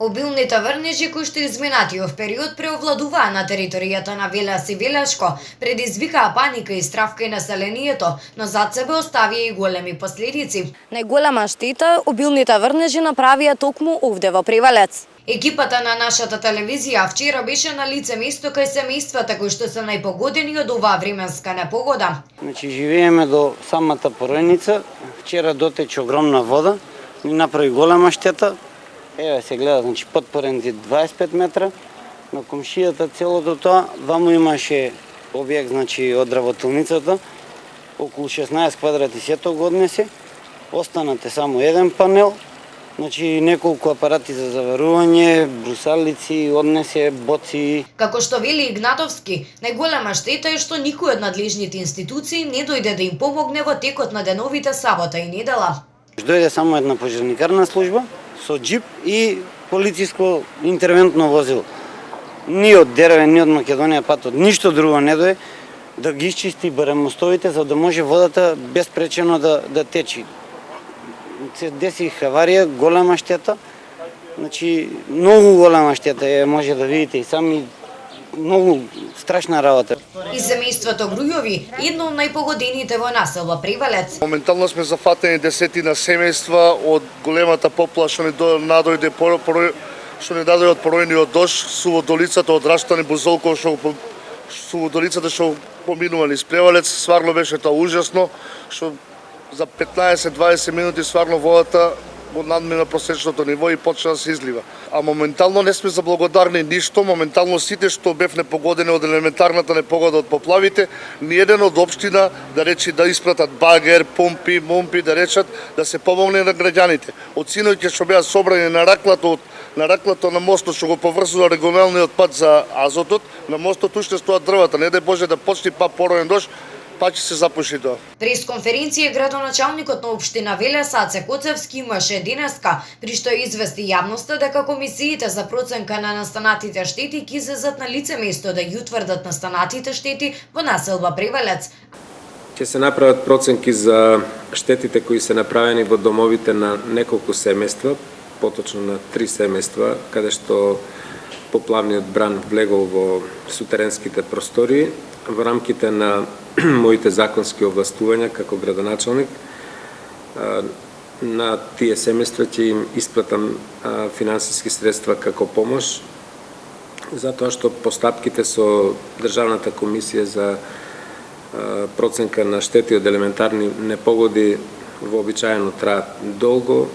Обилните врнежи кои што изминатиот период преовладуваа на територијата на Велес и Велешко, предизвикаа паника и страв кај населението, но зад себе оставија и големи последици. Најголема штета обилните врнежи направија токму овде во Превелец. Екипата на нашата телевизија вчера беше на лице место кај семејствата кои што се најпогодени од оваа временска непогода. Значи живееме до самата поројница, вчера дотече огромна вода, ни направи голема штета. Еве се гледа, значи под пореници 25 метра, на комшијата целото тоа, ваму имаше објект, значи одработилницата, околу 16 квадрати сето го однесе, останате само еден панел, значи неколку апарати за заварување, брусалици, однесе, боци. Како што вели Игнатовски, најголема штета е што никој од надлежните институции не дојде да им помогне во текот на деновите сабота и недела. Дојде само една пожарникарна служба со джип и полициско интервентно возило. Ни од Дервен, ни од Македонија патот, ништо друго не дое да ги исчисти барем мостовите за да може водата безпречено да течи. Се деси аварија, голема штета. Значи многу голема штета може да видите и сами, многу страшна работа. И семејството Грујови, едно од најпогодените во населба Превелец. Моментално сме зафатени десетина семејства од големата поплава што ни надојде од поројниот дожд, суводолицата од Раштани, Бузолков, суводолицата што поминува низ Превелец, стварно беше тоа ужасно, што за 15-20 минути стварно водата го надмина просечното ниво и почна да се излива. А моментално не сме заблагодарни ништо, моментално сите што бевне погодени од елементарната непогода од поплавите, ниеден од општина да речи да испратат багер, помпи, момпи, да речат да се помогне на граѓаните. Од синоќа што беа собрани на раклато на мостот што го поврзува регионалниот пат за Азотот, на мостот уште стоат дрвата, не дај Боже да почне пороен дожд, па ќе се запуши тоа. Пресконференција градоначалникот на општина Велес Аце Коцевски имаше денеска, при што извести јавноста дека комисиите за проценка на настанатите штети ќе излезат на лице место да ги утврдат настанатите штети во населба Превелец. Ќе се направат проценки за штетите кои се направени во домовите на неколку семејства, поточно на 3 семејства, каде што поплавниот бран влегол во сутеренските простории. Во рамките на моите законски овластувања како градоначалник, на тие семејства ќе им исплатам финансиски средства како помош, затоа што постапките со Државната комисија за проценка на штети од елементарни непогоди вообичаено траат долго.